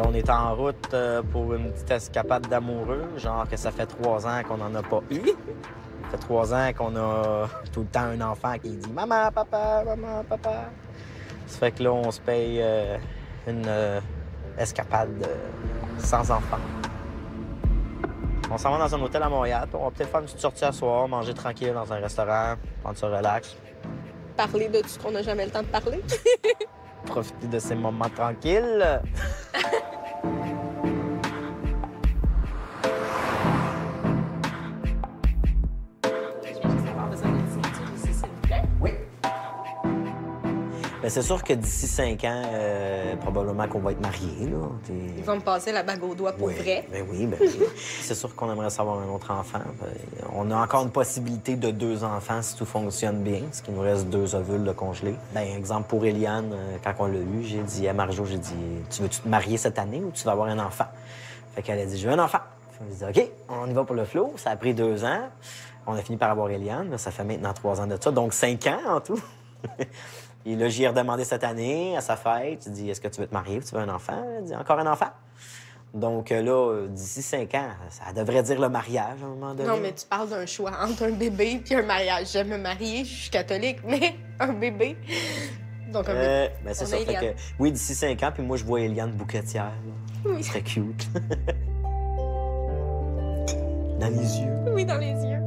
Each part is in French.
on est en route pour une petite escapade d'amoureux, genre que ça fait 3 ans qu'on n'en a pas eu. Ça fait 3 ans qu'on a tout le temps un enfant qui dit « Maman, papa, maman, papa ». Ça fait que là, on se paye une escapade sans enfant. On s'en va dans un hôtel à Montréal, puis on va peut-être faire une petite sortie à soir, manger tranquille dans un restaurant, prendre ça relax. Parler de tout ce qu'on n'a jamais le temps de parler. Profiter de ces moments tranquilles. Oui. Bien, c'est sûr que d'ici 5 ans, probablement qu'on va être mariés, là. Ils vont me passer la bague au doigt pour vrai. Ben oui, ben oui. C'est sûr qu'on aimerait savoir un autre enfant. On a encore une possibilité de 2 enfants si tout fonctionne bien, parce qu'il nous reste 2 ovules de congelés. Ben, exemple, pour Eliane, quand on l'a eu, j'ai dit à Marjo, j'ai dit « Tu veux-tu te marier cette année ou tu vas avoir un enfant? » Fait qu'elle a dit « Je veux un enfant. » J'ai dit « OK, on y va pour le flow. » Ça a pris 2 ans. On a fini par avoir Eliane. Ça fait maintenant 3 ans de ça, donc 5 ans en tout. Et là, j'y ai redemandé cette année, à sa fête. J'ai dit, est-ce que tu veux te marier ou tu veux un enfant? Elle a dit, encore un enfant. Donc là, d'ici 5 ans, ça devrait dire le mariage à un moment donné. Non, mais tu parles d'un choix entre un bébé puis un mariage. J'aime me marier, je suis catholique, mais un bébé. Donc un bébé. Ben, c'est ça. Fait que, oui, d'ici 5 ans, puis moi, je vois Eliane bouquetière. Là. Oui. Ce serait cute. Dans les yeux. Oui, dans les yeux.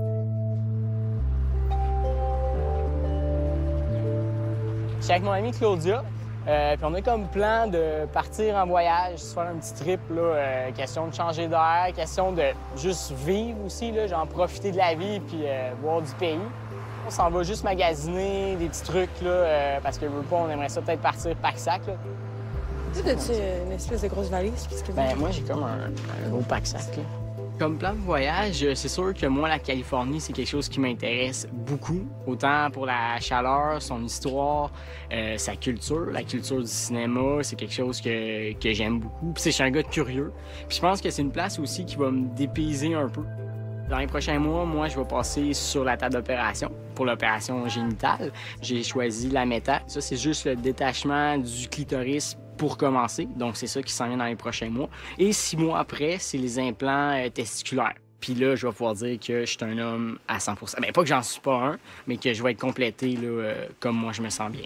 Je suis avec mon amie Claudia, puis on a comme plan de partir en voyage, se faire un petit trip, là, question de changer d'air, question de juste vivre aussi, là, genre profiter de la vie puis voir du pays. On s'en va juste magasiner des petits trucs, là, parce que veut pas, on aimerait ça peut-être partir pack-sac, là. Tu as-tu une espèce de grosse valise? Ben moi, j'ai comme un gros pack-sac, là. Comme plan de voyage, c'est sûr que moi, la Californie, c'est quelque chose qui m'intéresse beaucoup. Autant pour la chaleur, son histoire, sa culture. La culture du cinéma, c'est quelque chose que j'aime beaucoup. Puis je suis un gars curieux. Puis je pense que c'est une place aussi qui va me dépayser un peu. Dans les prochains mois, moi, je vais passer sur la table d'opération pour l'opération génitale. J'ai choisi la méta. Ça, c'est juste le détachement du clitoris pour commencer. Donc, c'est ça qui s'en vient dans les prochains mois. Et 6 mois après, c'est les implants testiculaires. Puis là, je vais pouvoir dire que je suis un homme à 100 %. Bien, pas que j'en suis pas un, mais que je vais être complété là, comme moi, je me sens bien.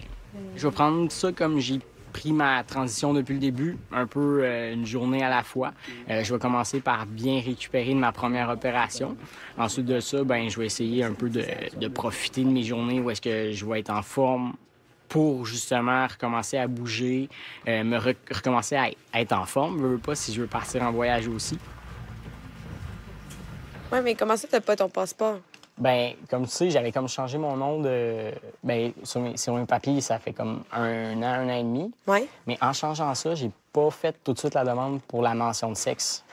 Je vais prendre ça comme j'ai pris ma transition depuis le début, un peu une journée à la fois. Je vais commencer par bien récupérer de ma première opération. Ensuite de ça, ben, je vais essayer un peu de profiter de mes journées où est-ce que je vais être en forme pour justement recommencer à bouger, recommencer à être en forme. Je veux pas si je veux partir en voyage aussi. Oui, mais comment ça, t'as pas ton passeport? Ben, comme tu sais, j'avais comme changé mon nom de... Ben, sur mes papiers, ça fait comme un an et demi. Oui. Mais en changeant ça, j'ai pas fait tout de suite la demande pour la mention de sexe.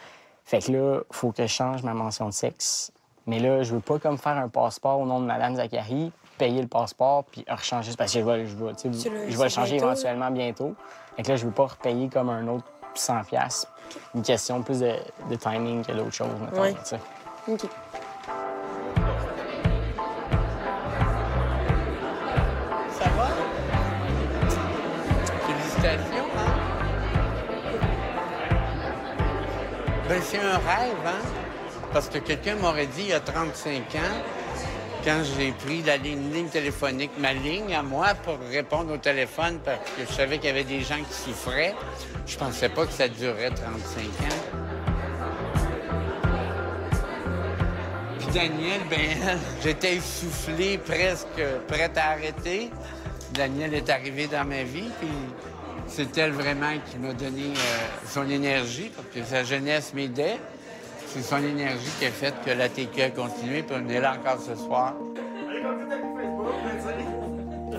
Fait que là, il faut que je change ma mention de sexe. Mais là, je veux pas comme faire un passeport au nom de Mme Zachary, payer le passeport, puis rechanger. Parce que je vais le changer éventuellement bientôt. Fait que là, je veux pas repayer comme un autre 100 $. Une question plus de timing que d'autre chose, mettons. Oui. T'sais. OK. Ça va? Félicitations, hein? Ben, c'est un rêve, hein? Parce que quelqu'un m'aurait dit il y a 35 ans, quand j'ai pris la ligne téléphonique, ma ligne à moi, pour répondre au téléphone, parce que je savais qu'il y avait des gens qui souffraient, je pensais pas que ça durait 35 ans. Puis Daniel, ben, j'étais essoufflé, presque prête à arrêter. Daniel est arrivé dans ma vie, puis c'est elle vraiment qui m'a donné son énergie, parce que sa jeunesse m'aidait. C'est son énergie qui a fait que la TQ a continué, puis on est là encore ce soir.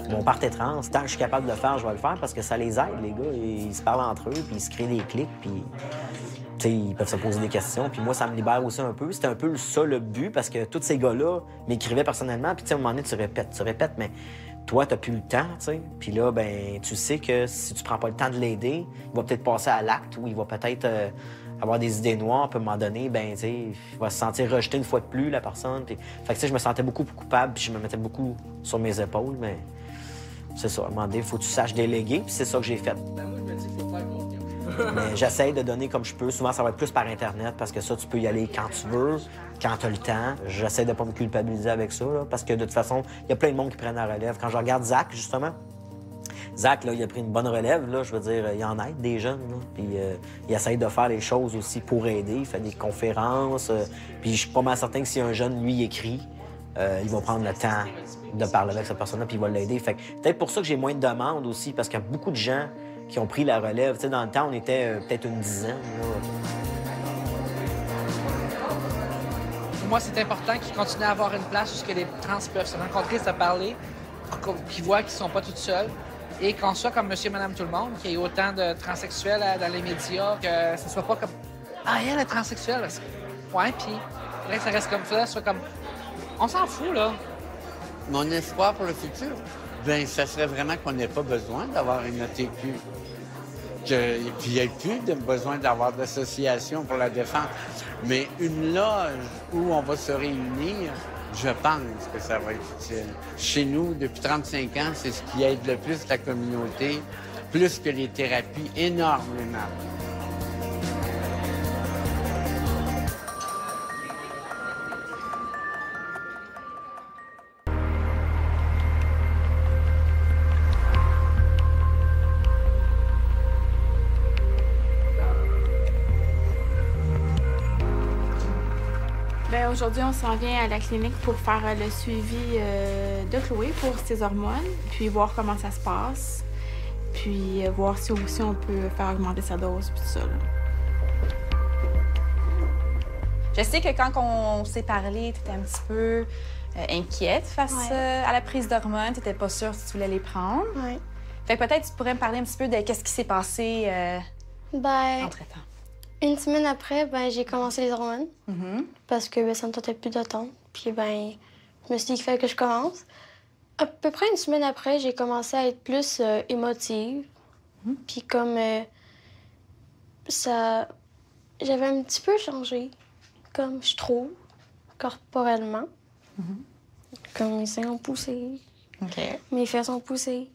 Mon party trans, tant que je suis capable de le faire, je vais le faire parce que ça les aide, les gars. Ils se parlent entre eux, puis ils se créent des clics, puis tu sais, ils peuvent se poser des questions. Puis moi, ça me libère aussi un peu. C'était un peu ça le but, parce que tous ces gars-là m'écrivaient personnellement, puis tu sais, à un moment donné, tu répètes, mais toi, t'as plus le temps, tu sais. Puis là, ben, tu sais que si tu prends pas le temps de l'aider, il va peut-être passer à l'acte, ou il va peut-être avoir des idées noires, puis à un moment donné, ben, tu sais, il va se sentir rejeté une fois de plus, la personne. Puis... Fait que, tu sais, je me sentais beaucoup plus coupable, puis je me mettais beaucoup sur mes épaules, mais c'est ça. À un moment donné, il faut que tu saches déléguer, puis c'est ça que j'ai fait. Ben moi, je me dis qu'il faut faire confiance. Mais j'essaie de donner comme je peux. Souvent, ça va être plus par Internet parce que ça, tu peux y aller quand tu veux, quand tu as le temps. J'essaie de pas me culpabiliser avec ça, là, parce que de toute façon, il y a plein de monde qui prennent la relève. Quand je regarde Zach, justement, Zach, là, il a pris une bonne relève, là, je veux dire, il en aide des jeunes, là, puis il essaye de faire les choses aussi pour aider. Il fait des conférences, puis je suis pas mal certain que si un jeune, lui, écrit, il va prendre le temps de parler avec cette personne-là, puis il va l'aider. Fait que peut-être pour ça que j'ai moins de demandes aussi, parce qu'il y a beaucoup de gens qui ont pris la relève. Tu sais, dans le temps, on était peut-être une dizaine, là. Pour moi, c'est important qu'ils continuent à avoir une place où les trans peuvent se rencontrer, se parler, qu'ils voient qu'ils sont pas toutes seules. Et qu'on soit comme monsieur, madame, tout le monde, qu'il y ait autant de transsexuels dans les médias, que ce soit pas comme « Ah, elle est transsexuelle! » Ouais, puis que ça reste comme ça, soit comme « On s'en fout, là! » Mon espoir pour le futur, bien, ça serait vraiment qu'on n'ait pas besoin d'avoir une ATQ. Puis il n'y ait plus de besoin d'avoir d'association pour la défense. Mais une loge où on va se réunir, je pense que ça va être utile. Chez nous, depuis 35 ans, c'est ce qui aide le plus la communauté, plus que les thérapies, énormément. Aujourd'hui, on s'en vient à la clinique pour faire le suivi de Chloé pour ses hormones, puis voir comment ça se passe, puis voir si aussi on peut faire augmenter sa dose, puis tout ça, là. Je sais que quand on s'est parlé, tu étais un petit peu inquiète face à la prise d'hormones. Tu n'étais pas sûre si tu voulais les prendre. Oui. Fait que peut-être tu pourrais me parler un petit peu de qu'est-ce qui s'est passé entre-temps. Une semaine après, j'ai commencé les hormones parce que ça me tentait plus d'attendre. Puis je me suis dit qu'il fallait que je commence. À peu près une semaine après, j'ai commencé à être plus émotive. Puis comme ça... J'avais un petit peu changé, comme je trouve, corporellement. Comme mes seins ont poussé, mes fesses ont poussé,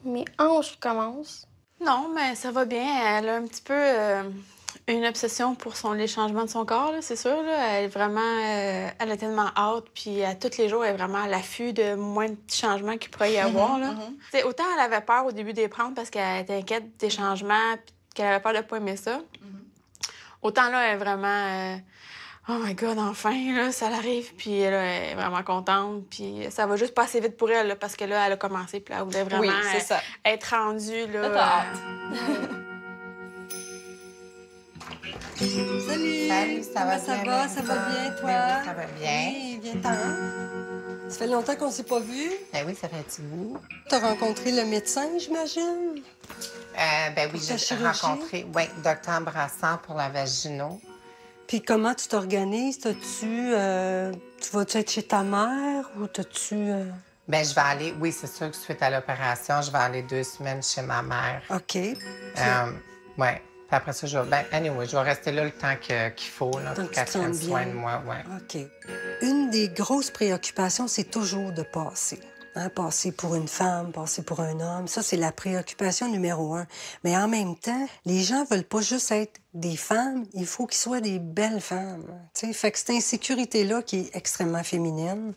mes hanches commencent. Non, mais ça va bien. Elle a un petit peu une obsession pour les changements de son corps, là, c'est sûr. Là. Elle est vraiment... elle a tellement hâte, puis à tous les jours, elle est vraiment à l'affût de moins de petits changements qu'il pourrait y avoir. Là. Autant elle avait peur au début de les prendre parce qu'elle était inquiète des changements, puis qu'elle avait peur de ne pas aimer ça. Autant là, elle est vraiment... oh my God, enfin, là, ça l'arrive, puis là, elle est vraiment contente, puis ça va juste pas assez vite pour elle, là, parce que là, elle a commencé, puis là, elle voulait vraiment être rendue, là. Salut! Salut, ça va Ça bien? va? Ça va bien, toi? Oui, ça va bien. Oui, viens-t'en. Ça fait longtemps qu'on s'est pas vus. Ben oui, ça fait un petit bout. T'as rencontré le médecin, j'imagine? Ben oui, j'ai rencontré, Dr. Brassard pour la vaginaux. Puis comment tu t'organises? Tu vas-tu être chez ta mère ou t'as-tu... Ben je vais aller, oui, c'est sûr que suite à l'opération, je vais aller 2 semaines chez ma mère. OK. Oui. Puis après ça, je vais rester là le temps qu'il faut là, pour qu'elle prenne soin de moi. Ouais. OK. Une des grosses préoccupations, c'est toujours de passer. Passer pour une femme, passer pour un homme. Ça, c'est la préoccupation numéro 1. Mais en même temps, les gens veulent pas juste être des femmes, il faut qu'ils soient des belles femmes. T'sais? Fait que cette insécurité-là, qui est extrêmement féminine,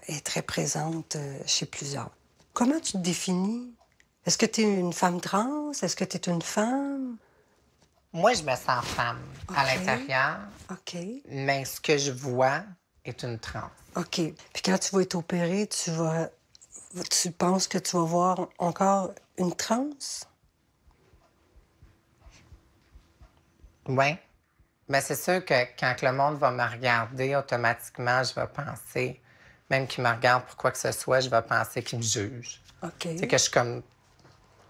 est très présente chez plusieurs. Comment tu te définis? Est-ce que tu es une femme trans? Est-ce que tu es une femme? Moi, je me sens femme à l'intérieur. OK. Mais ce que je vois est une trans. OK. Puis quand tu vas être opérée, tu penses que tu vas voir encore une trans? Oui. Bien, c'est sûr que quand le monde va me regarder, automatiquement, je vais penser, même qu'il me regarde pour quoi que ce soit, je vais penser qu'il me juge. OK. Tu sais, que je suis comme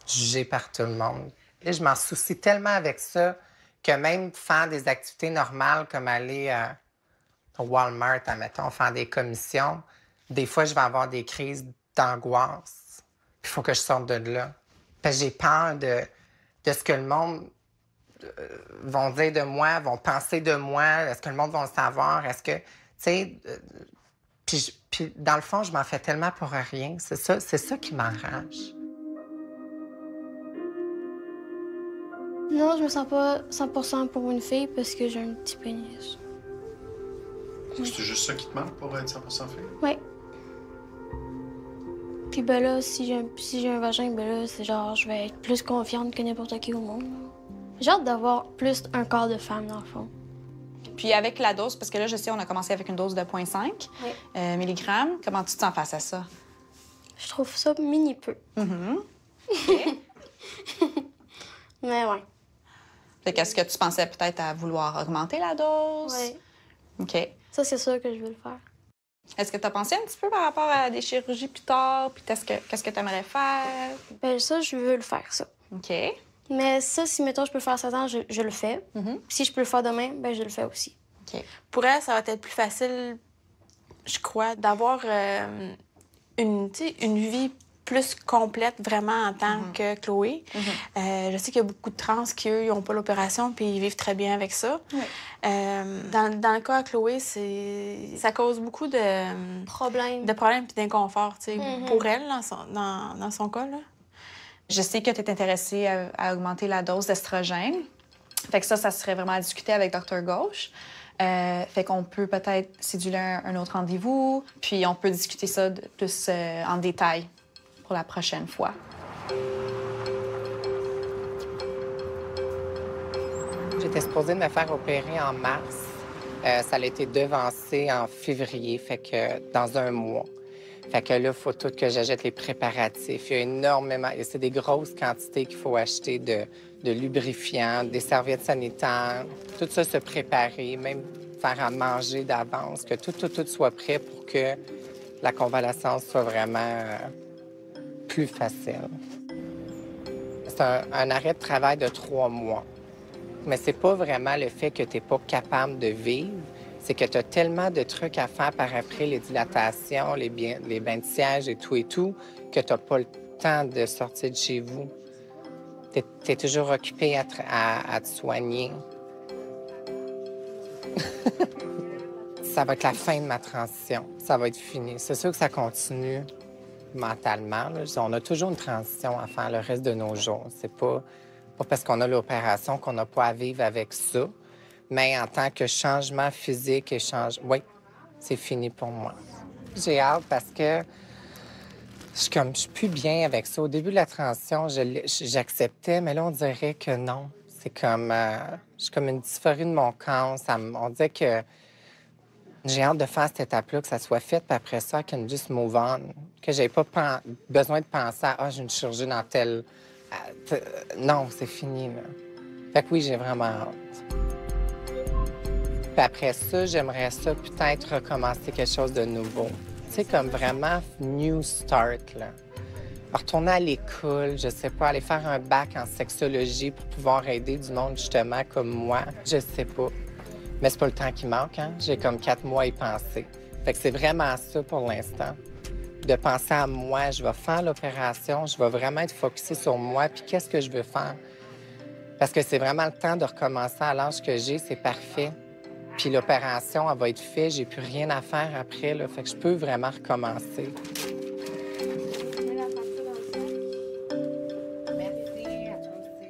jugée par tout le monde. Et je m'en soucie tellement avec ça que même faire des activités normales comme aller au Walmart, admettons, faire des commissions, des fois, je vais avoir des crises d'angoisse. Puis il faut que je sorte de là. Parce que j'ai peur de ce que le monde vont dire de moi, vont penser de moi. Est-ce que le monde va le savoir? Est-ce que, tu sais... Puis dans le fond, je m'en fais tellement pour rien. C'est ça qui m'enrage. Non, je me sens pas 100% pour une fille parce que j'ai un petit pénis. C'est juste ça qui te manque pour être 100% fille? Oui. Puis ben là, si j'ai un vagin, ben là, c'est genre, je vais être plus confiante que n'importe qui au monde. J'ai hâte d'avoir plus un corps de femme, dans le fond. Puis avec la dose, parce que là, je sais, on a commencé avec une dose de 0,5 milligrammes. Comment tu te sens face à ça? Je trouve ça mini peu. Mais ouais. Fait qu'est-ce que tu pensais peut-être à vouloir augmenter la dose? Oui. OK. Ça, c'est sûr que je veux le faire. Est-ce que tu as pensé un petit peu par rapport à des chirurgies plus tard? Puis qu'est-ce que tu aimerais faire? Ben ça, je veux le faire, ça. OK. Mais ça, si, mettons, je peux le faire 7 ans, je le fais. Si je peux le faire demain, ben je le fais aussi. OK. Pour elle, ça va être plus facile, je crois, d'avoir une vie plus complète vraiment en tant que Chloé. Je sais qu'il y a beaucoup de trans qui, eux, n'ont pas l'opération puis ils vivent très bien avec ça. Oui. Dans le cas à Chloé, ça cause beaucoup de Problème. problèmes et d'inconfort pour elle, dans son cas. Là. Je sais que tu es intéressée à augmenter la dose d'estrogène. Fait que ça serait vraiment à discuter avec Dr. Gauche. Fait qu'on peut peut-être céduler un autre rendez-vous, puis on peut discuter ça plus en détail pour la prochaine fois. J'étais supposée de me faire opérer en mars. Ça a été devancé en février, fait que dans un mois. Fait que là, il faut tout que j'achète les préparatifs. Il y a énormément... C'est des grosses quantités qu'il faut acheter de lubrifiants, des serviettes sanitaires, tout ça se préparer, même faire à manger d'avance, que tout soit prêt pour que la convalescence soit vraiment plus facile. C'est un arrêt de travail de 3 mois. Mais c'est pas vraiment le fait que tu n'es pas capable de vivre, c'est que tu as tellement de trucs à faire par après, les dilatations, les bains de siège et tout, que tu n'as pas le temps de sortir de chez vous. Tu es toujours occupé à te soigner. Ça va être la fin de ma transition. Ça va être fini. C'est sûr que ça continue mentalement. Là. On a toujours une transition à faire le reste de nos jours. C'est pas parce qu'on a l'opération qu'on n'a pas à vivre avec ça. Mais en tant que changement physique et oui, c'est fini pour moi. J'ai hâte parce que je suis plus bien avec ça. Au début de la transition, j'acceptais, mais là, on dirait que non. C'est comme... je suis comme une dysphorie de mon corps. On dirait que j'ai hâte de faire cette étape-là, que ça soit fait, puis après ça, I can just move on. Que j'ai pas besoin de penser à « j'ai une chirurgie dans tel... non, c'est fini, là. Fait que oui, j'ai vraiment hâte. Puis après ça, j'aimerais ça peut-être recommencer quelque chose de nouveau. Tu sais, comme vraiment new start, là. Retourner à l'école, je sais pas, aller faire un bac en sexologie pour pouvoir aider du monde, justement, comme moi. Je sais pas. Mais c'est pas le temps qui manque, hein? J'ai comme 4 mois à y penser. Fait que c'est vraiment ça pour l'instant. De penser à moi, je vais faire l'opération, je vais vraiment être focusée sur moi, puis qu'est-ce que je veux faire. Parce que c'est vraiment le temps de recommencer à l'âge que j'ai, c'est parfait. Puis l'opération, elle va être faite, j'ai plus rien à faire après, là. Fait que je peux vraiment recommencer. Merci à toi aussi.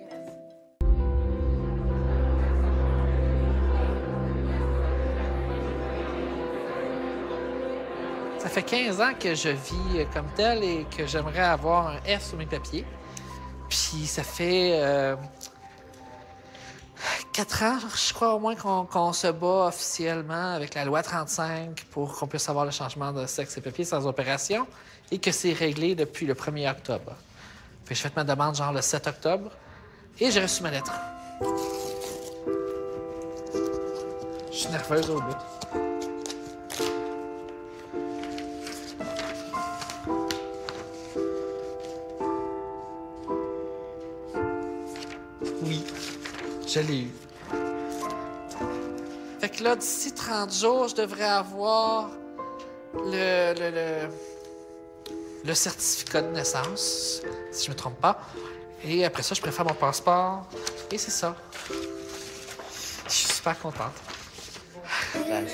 Ça fait 15 ans que je vis comme tel et que j'aimerais avoir un F sur mes papiers. Puis ça fait 4 ans, je crois au moins, qu'on se bat officiellement avec la loi 35 pour qu'on puisse avoir le changement de sexe et papier sans opération et que c'est réglé depuis le 1er octobre. Fait que je fais ma demande genre le 7 octobre et j'ai reçu ma lettre. Je suis nerveuse au bout. Oui, je l'ai eu. Fait que là, d'ici 30 jours, je devrais avoir le certificat de naissance, si je me trompe pas. Et après ça, je préfère mon passeport. Et c'est ça. Je suis super contente. Ouais,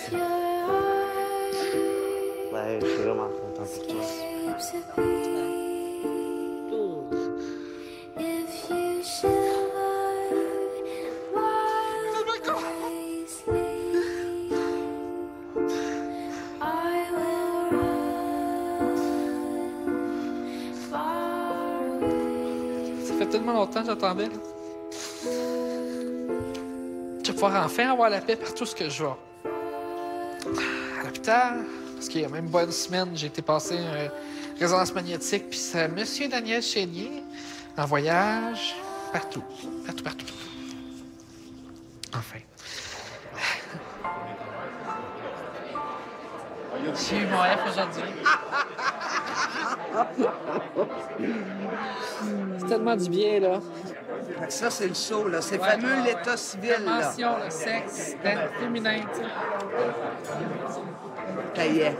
je suis vraiment content pour toi. tellement longtemps que j'attendais. Là. Je vais pouvoir enfin avoir la paix partout ce que je vais. À l'hôpital, parce qu'il y a même pas une semaine, j'ai été passer une résonance magnétique, puis c'est Monsieur Daniel Chénier, en voyage, partout. Partout. Enfin. J'ai eu mon F aujourd'hui. C'est tellement du bien, là. Ça, c'est le saut, là. C'est fameux l'état civil, là. Mention, le sexe, féminin, tu sais. Ça y est.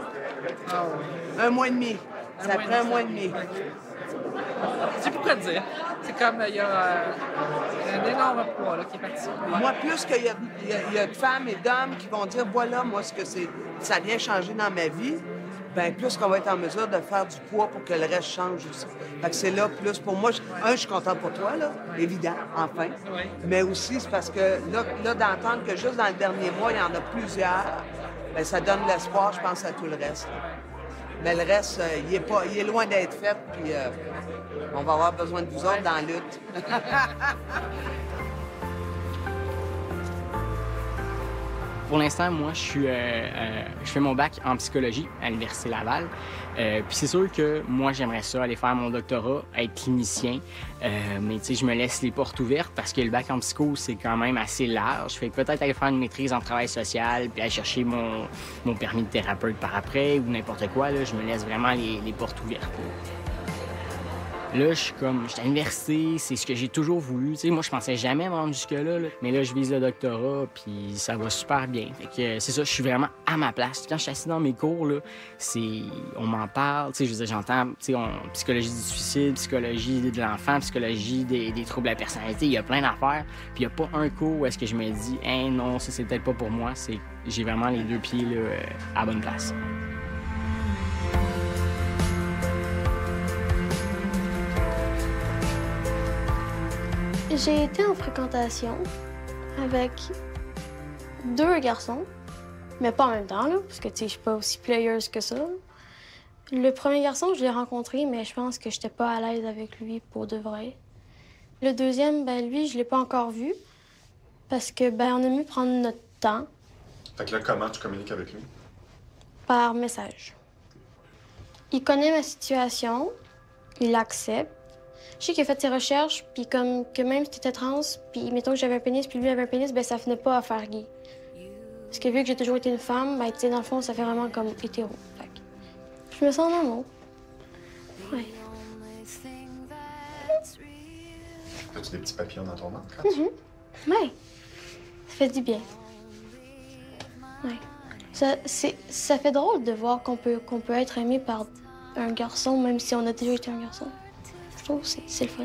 1 mois et demi. Ça prend 1 mois et demi. Je sais pas quoi te dire. C'est comme, il y a un énorme poids là, qui est parti. Moi, plus qu'il y a de femmes et d'hommes qui vont dire, voilà, moi, ce que ça vient changer dans ma vie, bien, plus qu'on va être en mesure de faire du poids pour que le reste change aussi. Fait que c'est là, plus pour moi, je suis content pour toi, là, évident, enfin. Oui. Mais aussi, c'est parce que là d'entendre que juste dans le dernier mois, il y en a plusieurs, bien, ça donne l'espoir, je pense, à tout le reste. Mais le reste, il est loin d'être fait, puis on va avoir besoin de vous autres dans la lutte. Pour l'instant, moi, je fais mon bac en psychologie à l'Université Laval. Puis c'est sûr que moi, j'aimerais ça, aller faire mon doctorat, être clinicien. Mais tu sais, je me laisse les portes ouvertes parce que le bac en psycho, c'est quand même assez large. Fait que peut-être aller faire une maîtrise en travail social, puis aller chercher mon permis de thérapeute par après ou n'importe quoi. Là, je me laisse vraiment les portes ouvertes. Là, je suis à l'université, c'est ce que j'ai toujours voulu. Tu sais, moi, je pensais jamais me rendre jusque-là, là. Mais là, je vise le doctorat, puis ça va super bien. Fait que c'est ça, je suis vraiment à ma place. Quand je suis assis dans mes cours, là, on m'en parle. Tu sais, je veux dire, j'entends, tu sais, psychologie du suicide, psychologie de l'enfant, psychologie des troubles de la personnalité. Il y a plein d'affaires. Puis il n'y a pas un cours où est-ce que je me dis, hey, non, ça, c'est peut-être pas pour moi. J'ai vraiment les 2 pieds là, à la bonne place. J'ai été en fréquentation avec 2 garçons, mais pas en même temps, là, parce que, tu sais, je suis pas aussi playeuse que ça. Le premier garçon, je l'ai rencontré, mais je pense que j'étais pas à l'aise avec lui pour de vrai. Le deuxième, ben lui, je l'ai pas encore vu, parce que, ben, on a mieux prendre notre temps. Fait que là, comment tu communiques avec lui? Par message. Il connaît ma situation, il l'accepte. Je sais qu'il a fait ses recherches, puis comme que même si t'étais trans, puis mettons que j'avais un pénis, puis lui avait un pénis, ben ça venait pas à faire gay. Parce que vu que j'ai toujours été une femme, ben tu sais, dans le fond, ça fait vraiment comme hétéro. Fait que je me sens en amour. Ouais. As-tu des petits papillons dans ton ventre? Ouais. Ça fait du bien. Ouais. Ça fait drôle de voir qu'on peut être aimé par un garçon, même si on a déjà été un garçon. Je trouve que c'est le fun.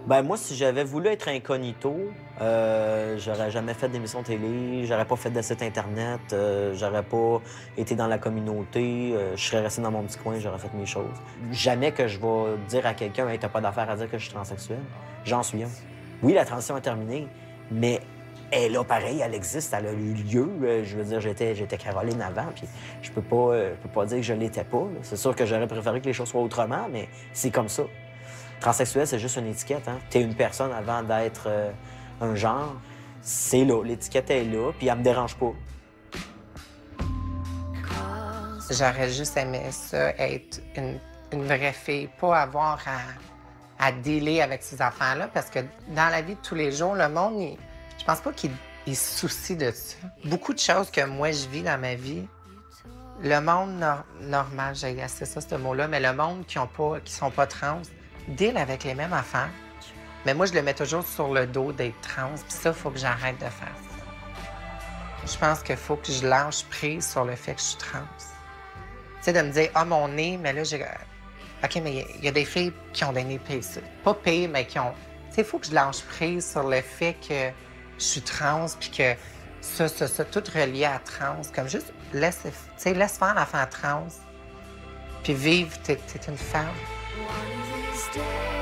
Ben moi, si j'avais voulu être incognito, j'aurais jamais fait d'émission télé, j'aurais pas fait de site Internet, j'aurais pas été dans la communauté, je serais resté dans mon petit coin, j'aurais fait mes choses. Jamais que je vais dire à quelqu'un « Hey, t'as pas d'affaire à dire que je suis transsexuel ». J'en suis un. Oui, la transition est terminée, mais elle est là, pareil, elle existe, elle a eu lieu. Je veux dire, j'étais Caroline avant, puis je peux pas dire que je l'étais pas. C'est sûr que j'aurais préféré que les choses soient autrement, mais c'est comme ça. Transsexuel, c'est juste une étiquette. Hein? T'es une personne avant d'être un genre. C'est là, l'étiquette est là, puis elle me dérange pas. J'aurais juste aimé ça, être une vraie fille, pas avoir à dealer avec ces enfants-là, parce que dans la vie de tous les jours, le monde, je pense pas qu'il se soucie de ça. Beaucoup de choses que moi, je vis dans ma vie, le monde normal, j'ai assez ça, ce mot-là, mais le monde qui sont pas trans, deal avec les mêmes affaires. Mais moi, je le mets toujours sur le dos d'être trans, puis ça, il faut que j'arrête de faire ça. Je pense qu'il faut que je lâche prise sur le fait que je suis trans. Tu sais, de me dire, ah, mon nez, mais là, j'ai... OK, mais il y a des filles qui ont des nez pires. Pas pires, mais qui ont... Tu sais, il faut que je lâche prise sur le fait que je suis trans, puis que ça, tout relié à trans. Comme juste, laisse faire l'enfant trans, puis vivre, t'es une femme. Stay.